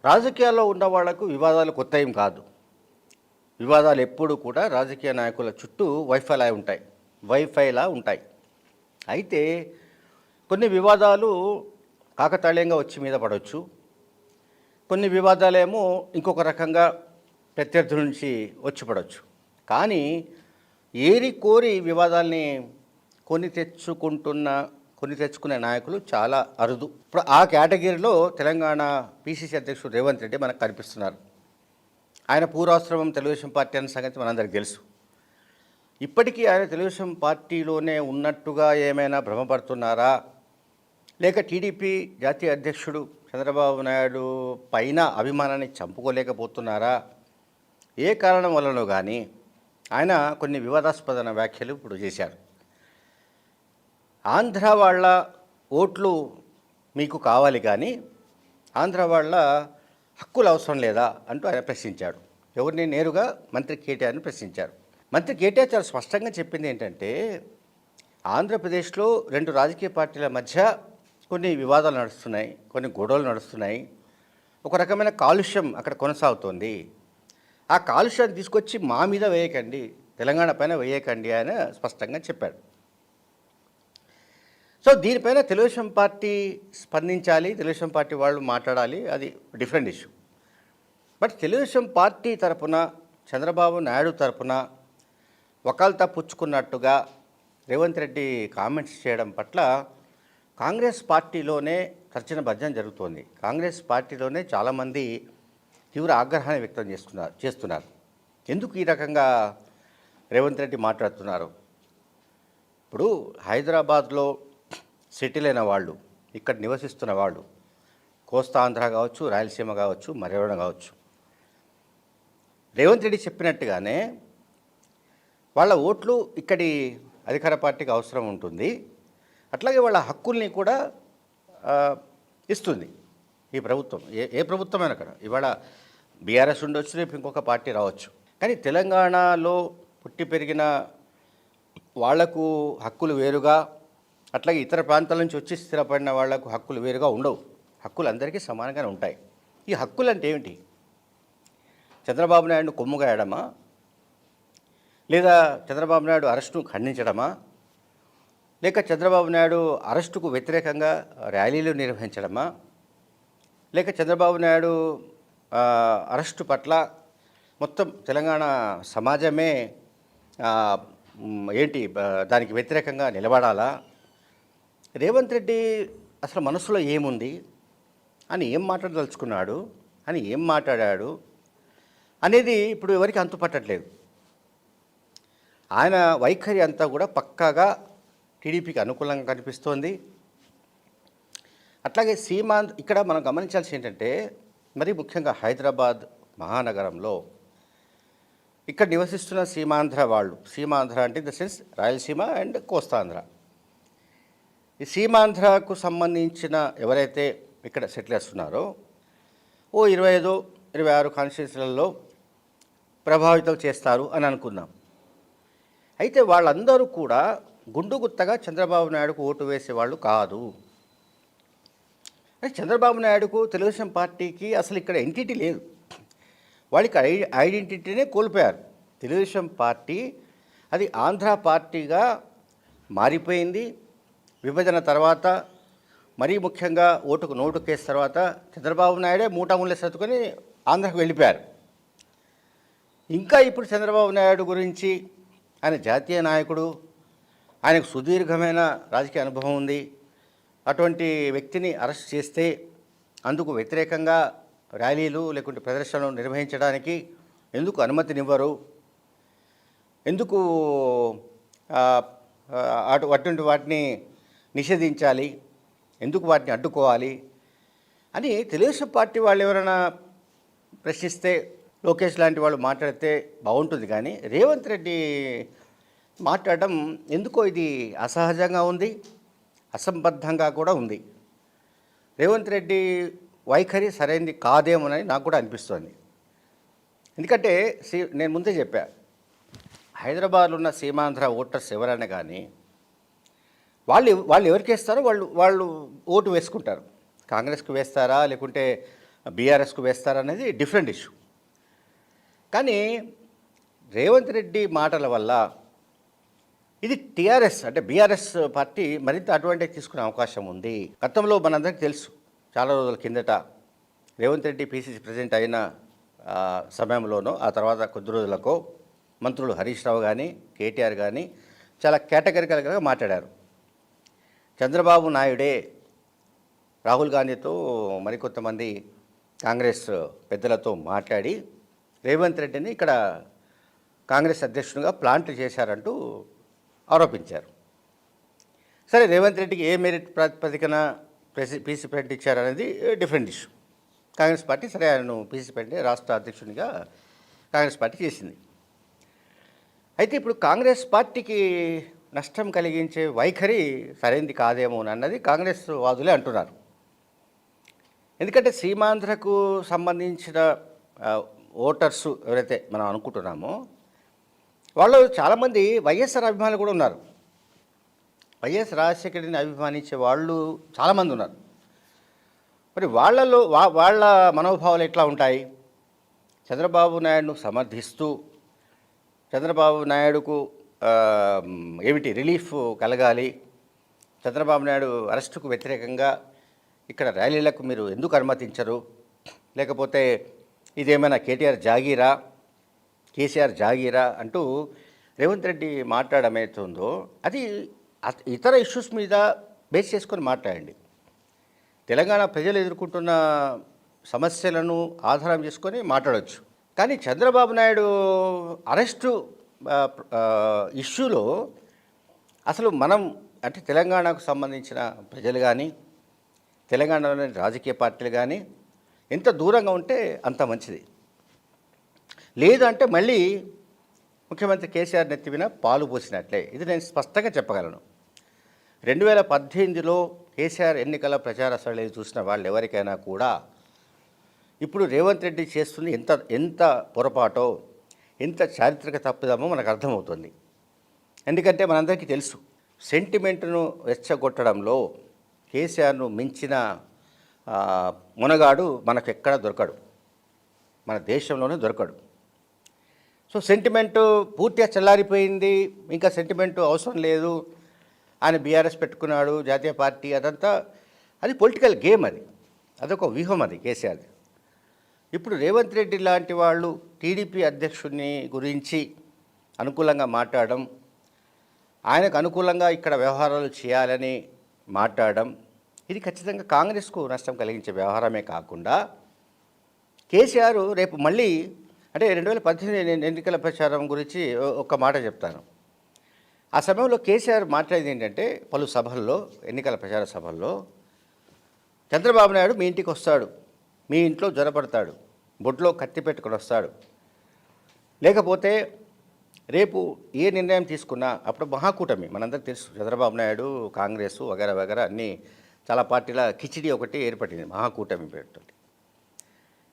రాజకీయాల్లో ఉన్న వాళ్లకు వివాదాలు కొత్త ఏం కాదు. వివాదాలు ఎప్పుడు కూడా రాజకీయ నాయకుల చుట్టూ వైఫైలా ఉంటాయి. అయితే కొన్ని వివాదాలు కాకతాళీయంగా వచ్చి మీద పడవచ్చు. కొన్ని వివాదాలేమో ఇంకొక రకంగా ప్రత్యర్థి నుంచి వచ్చి పడవచ్చు. కానీ ఏరి కోరి వివాదాల్ని కొని తెచ్చుకునే నాయకులు చాలా అరుదు. ఇప్పుడు ఆ కేటగిరీలో తెలంగాణ పిసిసి అధ్యక్షుడు రేవంత్ రెడ్డి మనకు కనిపిస్తున్నారు. ఆయన పూర్వాశ్రమం తెలుగుదేశం పార్టీ అనే సంగతి మనందరికీ తెలుసు. ఇప్పటికీ ఆయన తెలుగుదేశం పార్టీలోనే ఉన్నట్టుగా ఏమైనా భ్రమపడుతున్నారా, లేక టీడీపీ జాతీయ అధ్యక్షుడు చంద్రబాబు నాయుడు పైన అభిమానాన్ని చంపుకోలేకపోతున్నారా, ఏ కారణం వల్లనో కానీ ఆయన కొన్ని వివాదాస్పద వ్యాఖ్యలు ఇప్పుడు చేశారు. ఆంధ్ర వాళ్ళ ఓట్లు మీకు కావాలి కానీ ఆంధ్ర వాళ్ళ హక్కులు అవసరం లేదా అంటూ ఆయన ప్రశ్నించాడు. ఎవరిని? నేరుగా మంత్రి కేటీఆర్ని ప్రశ్నించారు. మంత్రి కేటీఆర్ చాలా స్పష్టంగా చెప్పింది ఏంటంటే, ఆంధ్రప్రదేశ్లో రెండు రాజకీయ పార్టీల మధ్య కొన్ని వివాదాలు నడుస్తున్నాయి, కొన్ని గొడవలు నడుస్తున్నాయి, ఒక రకమైన కాలుష్యం అక్కడ కొనసాగుతోంది. ఆ కాలుష్యాన్ని తీసుకొచ్చి మా మీద వేయకండి, తెలంగాణ పైన వేయకండి ఆయన స్పష్టంగా చెప్పాడు. సో దీనిపైన తెలుగుదేశం పార్టీ స్పందించాలి, తెలుగుదేశం పార్టీ వాళ్ళు మాట్లాడాలి, అది different issue. But Telugu Desam party తరపున చంద్రబాబు నాయుడు తరపున వకాల్తా పుచ్చుకున్నట్టుగా రేవంత్ రెడ్డి కామెంట్స్ చేయడం పట్ల కాంగ్రెస్ పార్టీలోనే తర్జన భర్జన జరుగుతోంది. కాంగ్రెస్ పార్టీలోనే చాలామంది తీవ్ర ఆగ్రహాన్ని వ్యక్తం చేస్తున్నారు. ఎందుకు ఈ రకంగా రేవంత్ రెడ్డి మాట్లాడుతున్నారు? ఇప్పుడు హైదరాబాద్లో సెటిల్ అయిన వాళ్ళు, ఇక్కడ నివసిస్తున్న వాళ్ళు, కోస్తా ఆంధ్ర కావచ్చు, రాయలసీమ కావచ్చు, మరెవరైనా కావచ్చు, రేవంత్ రెడ్డి చెప్పినట్టుగానే వాళ్ళ ఓట్లు ఇక్కడి అధికార పార్టీకి అవసరం ఉంటుంది. అట్లాగే వాళ్ళ హక్కుల్ని కూడా ఇస్తుంది ఈ ప్రభుత్వం. ఏ ప్రభుత్వమైనా అక్కడ ఇవాళ బీఆర్ఎస్ ఉండొచ్చు, రేపు ఇంకొక పార్టీ రావచ్చు. కానీ తెలంగాణలో పుట్టి పెరిగిన వాళ్లకు హక్కులు వేరుగా, అట్లాగే ఇతర ప్రాంతాల నుంచి వచ్చి స్థిరపడిన వాళ్లకు హక్కులు వేరుగా ఉండవు. హక్కులు అందరికీ సమానంగానే ఉంటాయి. ఈ హక్కులు అంటే ఏమిటి? చంద్రబాబు నాయుడును కొమ్ముగాయడమా, లేదా చంద్రబాబు నాయుడు అరెస్టును ఖండించడమా, లేక చంద్రబాబు నాయుడు అరెస్టుకు వ్యతిరేకంగా ర్యాలీలు నిర్వహించడమా, లేక చంద్రబాబు నాయుడు అరెస్టు పట్ల మొత్తం తెలంగాణ సమాజమే దానికి వ్యతిరేకంగా నిలబడాలా? రేవంత్ రెడ్డి అసలు మనసులో ఏముంది అని, ఏం మాట్లాడదలుచుకున్నాడు అని, ఏం మాట్లాడాడు అనేది ఇప్పుడు ఎవరికి అంతుపట్టట్లేదు. ఆయన వైఖరి అంతా కూడా పక్కాగా టీడీపీకి అనుకూలంగా కనిపిస్తోంది. అట్లాగే ఇక్కడ మనం గమనించాల్సి ఏంటంటే, మరి ముఖ్యంగా హైదరాబాద్ మహానగరంలో ఇక్కడ నివసిస్తున్న సీమాంధ్ర వాళ్ళు, సీమాంధ్ర అంటే in the sense Rayalaseema and Kostandhra, ఈ సీమాంధ్రకు సంబంధించిన ఎవరైతే ఇక్కడ సెటిల్ చేస్తున్నారో 25-26 కాన్స్టిట్యూన్సీలలో ప్రభావితం చేస్తారు అని అనుకుందాం. అయితే వాళ్ళందరూ కూడా గుండుగుత్తగా చంద్రబాబు నాయుడుకు ఓటు వేసేవాళ్ళు కాదు. చంద్రబాబు నాయుడుకు తెలుగుదేశం పార్టీకి అసలు ఇక్కడ ఎంటిటీ లేదు. వాళ్ళకి ఐడెంటిటీనే కోల్పోయారు. తెలుగుదేశం పార్టీ అది ఆంధ్ర పార్టీగా మారిపోయింది. విభజన తర్వాత, మరీ ముఖ్యంగా ఓటుకు నోటు కేసు తర్వాత చంద్రబాబు నాయుడే మూటముళ్ళ సర్దుకొని ఆంధ్రకు వెళ్ళిపోయారు. ఇంకా ఇప్పుడు చంద్రబాబు నాయుడు గురించి, ఆయన జాతీయ నాయకుడు, ఆయనకు సుదీర్ఘమైన రాజకీయ అనుభవం ఉంది. అటువంటి వ్యక్తిని అరెస్ట్ చేస్తే అందుకు వ్యతిరేకంగా ర్యాలీలు లేకుంటే ప్రదర్శనలు నిర్వహించడానికి ఎందుకు అనుమతినివ్వరు? ఎందుకు అటువంటి వాటిని నిషేధించాలి? ఎందుకు వాటిని అడ్డుకోవాలి అని తెలుగుదేశం పార్టీ వాళ్ళు ఎవరైనా ప్రశ్నిస్తే, లోకేష్ లాంటి వాళ్ళు మాట్లాడితే బాగుంటుంది. కానీ రేవంత్ రెడ్డి మాట్లాడడం ఎందుకో ఇది అసహజంగా ఉంది, అసంబద్ధంగా కూడా ఉంది. రేవంత్ రెడ్డి వైఖరి సరైనది కాదేమోనని నాకు కూడా అనిపిస్తోంది. ఎందుకంటే నేను ముందే చెప్పా, హైదరాబాద్లో ఉన్న సీమాంధ్ర ఓటర్స్ ఎవరైనా కానీ వాళ్ళు ఎవరికి వేస్తారో వాళ్ళు ఓటు వేసుకుంటారు. కాంగ్రెస్కి వేస్తారా, లేకుంటే బీఆర్ఎస్కు వేస్తారనేది డిఫరెంట్ ఇష్యూ. కానీ రేవంత్ రెడ్డి మాటల వల్ల ఇది టీఆర్ఎస్ అంటే బీఆర్ఎస్ పార్టీ మరింత అడ్వాంటేజ్ తీసుకునే అవకాశం ఉంది. గతంలో మనందరికీ తెలుసు, చాలా రోజుల కిందట రేవంత్ రెడ్డి పీసీసీ ప్రెసిడెంట్ అయిన సమయంలోనో ఆ తర్వాత కొద్ది రోజులకో మంత్రులు హరీష్ రావు కానీ కేటీఆర్ కానీ చాలా కేటగిరికల్గా మాట్లాడారు. చంద్రబాబు నాయుడే రాహుల్ గాంధీతో మరికొంతమంది కాంగ్రెస్ పెద్దలతో మాట్లాడి రేవంత్ రెడ్డిని ఇక్కడ కాంగ్రెస్ అధ్యక్షునిగా ప్లాంట్ చేశారంటూ ఆరోపించారు. సరే, రేవంత్ రెడ్డికి ఏ మెరిట్ ప్రాతిపదికన పీసీ ప్రెసిడెంట్ ఇచ్చారనేది డిఫరెంట్ ఇష్యూ. కాంగ్రెస్ పార్టీ సరే ఆయనను పీసీ ప్రెసిడెంట్ రాష్ట్ర అధ్యక్షునిగా కాంగ్రెస్ పార్టీ చేసింది. అయితే ఇప్పుడు కాంగ్రెస్ పార్టీకి నష్టం కలిగించే వైఖరి సరైనది కాదేమో అన్నది కాంగ్రెస్ వాదులే అంటున్నారు. ఎందుకంటే సీమాంధ్రకు సంబంధించిన ఓటర్సు ఎవరైతే మనం అనుకుంటున్నామో వాళ్ళు చాలామంది వైఎస్ఆర్ అభిమానులు కూడా ఉన్నారు. వైఎస్ రాజశేఖరుడిని అభిమానించే వాళ్ళు చాలామంది ఉన్నారు. మరి వాళ్ళలో వాళ్ళ మనోభావాలు ఎట్లా ఉంటాయి? చంద్రబాబు నాయుడును సమర్థిస్తూ చంద్రబాబు నాయుడుకు ఏమిటి రిలీఫ్ కలగాలి, చంద్రబాబు నాయుడు అరెస్టుకు వ్యతిరేకంగా ఇక్కడ ర్యాలీలకు మీరు ఎందుకు అనుమతించరు, లేకపోతే ఇదేమైనా కేటీఆర్ జాగీరా కేసీఆర్ జాగీరా అంటూ రేవంత్ రెడ్డి మాట్లాడమవుతుందో అది ఇతర ఇష్యూస్ మీద బేస్ చేసుకొని మాట్లాడండి. తెలంగాణ ప్రజలు ఎదుర్కొంటున్న సమస్యలను ఆధారం చేసుకొని మాట్లాడవచ్చు. కానీ చంద్రబాబు నాయుడు అరెస్టు ఇష్యూలో అసలు మనం అంటే తెలంగాణకు సంబంధించిన ప్రజలు కానీ తెలంగాణలోని రాజకీయ పార్టీలు కానీ ఎంత దూరంగా ఉంటే అంత మంచిది. లేదు అంటే మళ్ళీ ముఖ్యమంత్రి కేసీఆర్ నెత్తివిన పాలు పోసినట్లే. ఇది నేను స్పష్టంగా చెప్పగలను. 2018లో కేసీఆర్ ఎన్నికల ప్రచార సరళి చూసిన వాళ్ళు ఎవరికైనా కూడా ఇప్పుడు రేవంత్ రెడ్డి చేస్తుంది ఎంత పొరపాటో ఎంత చారిత్రక తప్పిదమో మనకు అర్థమవుతుంది. ఎందుకంటే మనందరికీ తెలుసు, సెంటిమెంట్ను రెచ్చగొట్టడంలో కేసీఆర్ను మించిన మునగాడు మనకు ఎక్కడ దొరకడు, మన దేశంలోనే దొరకడు. సో సెంటిమెంటు పూర్తిగా చల్లారిపోయింది, ఇంకా సెంటిమెంటు అవసరం లేదు, ఆయన బీఆర్ఎస్ పెట్టుకున్నాడు, జాతీయ పార్టీ, అదంతా అది పొలిటికల్ గేమ్, అదొక వ్యూహం అది కేసీఆర్ది. ఇప్పుడు రేవంత్ రెడ్డి లాంటి వాళ్ళు టీడీపీ అధ్యక్షుడిని గురించి అనుకూలంగా మాట్లాడడం, ఆయనకు అనుకూలంగా ఇక్కడ వ్యవహారాలు చేయాలని మాట్లాడడం, ఇది ఖచ్చితంగా కాంగ్రెస్కు నష్టం కలిగించే వ్యవహారమే కాకుండా కేసీఆర్ రేపు మళ్ళీ అంటే 2018 ఎన్నికల ప్రచారం గురించి ఒక మాట చెప్తాను. ఆ సమయంలో కేసీఆర్ మాట్లాడేది ఏంటంటే పలు సభల్లో, ఎన్నికల ప్రచార సభల్లో చంద్రబాబు నాయుడు మీ ఇంటికి వస్తాడు, మీ ఇంట్లో జ్వరపడతాడు, బొడ్లో కత్తి పెట్టుకొని వస్తాడు, లేకపోతే రేపు ఏ నిర్ణయం తీసుకున్నా అప్పుడు మహాకూటమి మనందరికీ తెలుసు, చంద్రబాబు నాయుడు కాంగ్రెస్ వగేరా వగేరా అన్నీ చాలా పార్టీల కిచిడి ఒకటి ఏర్పడింది, మహాకూటమి పెడుతుంది.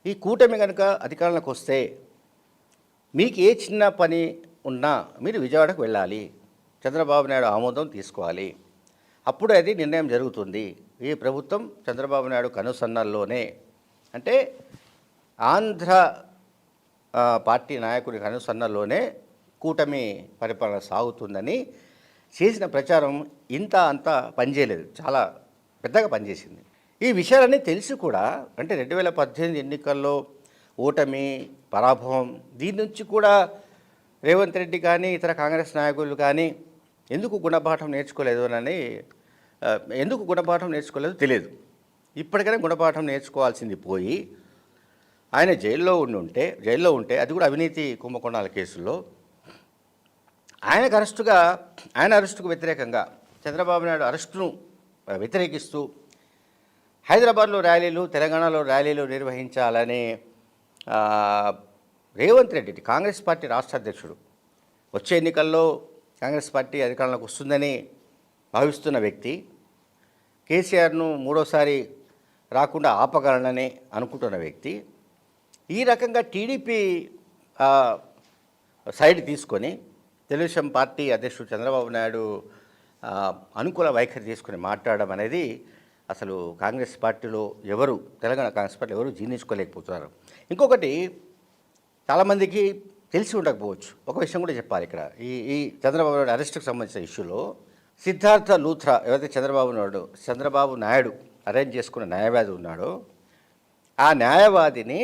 ఈ కూటమి కనుక అధికారంలోకి వస్తే మీకు ఏ చిన్న పని ఉన్నా మీరు విజయవాడకు వెళ్ళాలి, చంద్రబాబు నాయుడు ఆమోదం తీసుకోవాలి, అప్పుడు అది నిర్ణయం జరుగుతుంది. ఈ ప్రభుత్వం చంద్రబాబు నాయుడు కనుసన్నల్లోనే, అంటే ఆంధ్ర పార్టీ నాయకుడి కనుసన్నల్లోనే కూటమి పరిపాలన సాగుతుందని చేసిన ప్రచారం ఇంత అంతా పనిచేయలేదు, చాలా పెద్దగా పనిచేసింది. ఈ విషయాలన్నీ తెలిసి కూడా అంటే 2018 ఎన్నికల్లో ఓటమి పరాభవం, దీని నుంచి కూడా రేవంత్ రెడ్డి కానీ ఇతర కాంగ్రెస్ నాయకులు కానీ ఎందుకు గుణపాఠం నేర్చుకోలేదు ఎందుకు గుణపాఠం నేర్చుకోలేదో తెలియదు. ఇప్పటికైనా గుణపాఠం నేర్చుకోవాల్సింది పోయి ఆయన జైల్లో ఉంటే అది కూడా అవినీతి కుంభకోణాల కేసుల్లో ఆయన అరెస్టుకు వ్యతిరేకంగా చంద్రబాబు నాయుడు అరెస్టును వ్యతిరేకిస్తూ హైదరాబాద్లో ర్యాలీలు, తెలంగాణలో ర్యాలీలు నిర్వహించాలని రేవంత్ రెడ్డి కాంగ్రెస్ పార్టీ రాష్ట్ర అధ్యక్షుడు వచ్చే ఎన్నికల్లో కాంగ్రెస్ పార్టీ అధికారంలోకి వస్తుందని భావిస్తున్న వ్యక్తి, కేసీఆర్ను మూడోసారి రాకుండా ఆపగలనని అనుకుంటున్న వ్యక్తి ఈ రకంగా టీడీపీ సైడ్ తీసుకొని తెలుగుదేశం పార్టీ అధ్యక్షుడు చంద్రబాబు నాయుడు అనుకూల వైఖరి తీసుకుని మాట్లాడడం అనేది అసలు కాంగ్రెస్ పార్టీలో ఎవరు, తెలంగాణ కాంగ్రెస్ పార్టీలో ఎవరు జీర్ణించుకోలేకపోతున్నారు. ఇంకొకటి చాలామందికి తెలిసి ఉండకపోవచ్చు, ఒక విషయం కూడా చెప్పాలి ఇక్కడ. ఈ ఈ చంద్రబాబు నాయుడు అరెస్టుకు సంబంధించిన ఇష్యూలో సిద్ధార్థ లూథ్రా ఎవరైతే చంద్రబాబు నాయుడు అరేంజ్ చేసుకున్న న్యాయవాది ఉన్నాడో, ఆ న్యాయవాదిని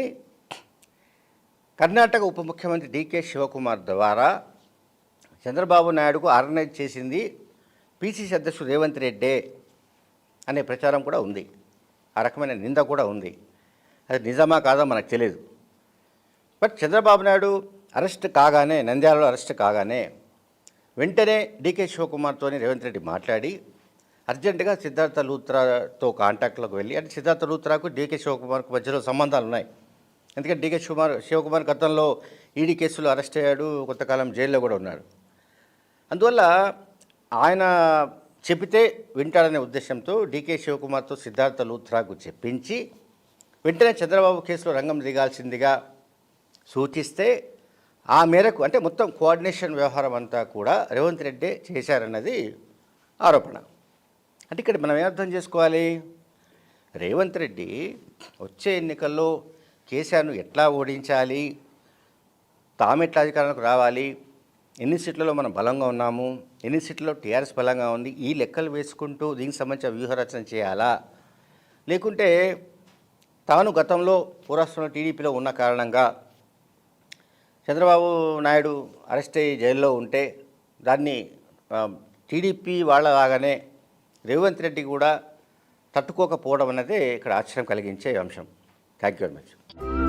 కర్ణాటక ఉప ముఖ్యమంత్రి డీకే శివకుమార్ ద్వారా చంద్రబాబు నాయుడుకు ఆర్గనైజ్ చేసింది పిసిసి అధ్యక్షుడు రేవంత్ రెడ్డే అనే ప్రచారం కూడా ఉంది. ఆ రకమైన నింద కూడా ఉంది. అది నిజమా కాదా మనకు తెలియదు. బట్ చంద్రబాబు నాయుడు అరెస్ట్ కాగానే, నంద్యాలలో అరెస్ట్ కాగానే వెంటనే డీకే శివకుమార్తో రేవంత్ రెడ్డి మాట్లాడి అర్జెంటుగా సిద్ధార్థ లూథ్రాతో కాంటాక్ట్లోకి వెళ్ళి, అంటే సిద్ధార్థ లూథ్రాకు డీకే శివకుమార్కు మధ్యలో సంబంధాలు ఉన్నాయి. ఎందుకంటే డీకే శివకుమార్ గతంలో ఈడీ కేసులో అరెస్ట్ అయ్యాడు, కొంతకాలం జైల్లో కూడా ఉన్నాడు. అందువల్ల ఆయన చెబితే వింటాడనే ఉద్దేశంతో డీకే శివకుమార్తో సిద్ధార్థ లూథ్రాకు చెప్పించి వెంటనే చంద్రబాబు కేసులో రంగం దిగాల్సిందిగా సూచిస్తే, ఆ మేరకు అంటే మొత్తం కోఆర్డినేషన్ వ్యవహారం అంతా కూడా రేవంత్ రెడ్డి చేశారన్నది ఆరోపణ. అంటే ఇక్కడ మనం ఏమర్థం చేసుకోవాలి, రేవంత్ రెడ్డి వచ్చే ఎన్నికల్లో కేసీఆర్ను ఎట్లా ఓడించాలి, తాము ఎట్లా అధికారంలోకి రావాలి, ఎన్ని సీట్లలో మనం బలంగా ఉన్నాము, ఎన్ని సీట్లలో టీఆర్ఎస్ బలంగా ఉంది, ఈ లెక్కలు వేసుకుంటూ దీనికి సంబంధించిన వ్యూహరచన చేయాలా, లేకుంటే తాను గతంలో పూర్వస్థంలో టీడీపీలో ఉన్న కారణంగా చంద్రబాబు నాయుడు అరెస్ట్ అయ్యి జైల్లో ఉంటే దాన్ని టీడీపీ వాళ్ళలాగానే రేవంత్ రెడ్డి కూడా తట్టుకోకపోవడం అన్నదే ఇక్కడ ఆశ్చర్యం కలిగించే అంశం. Thank you very much.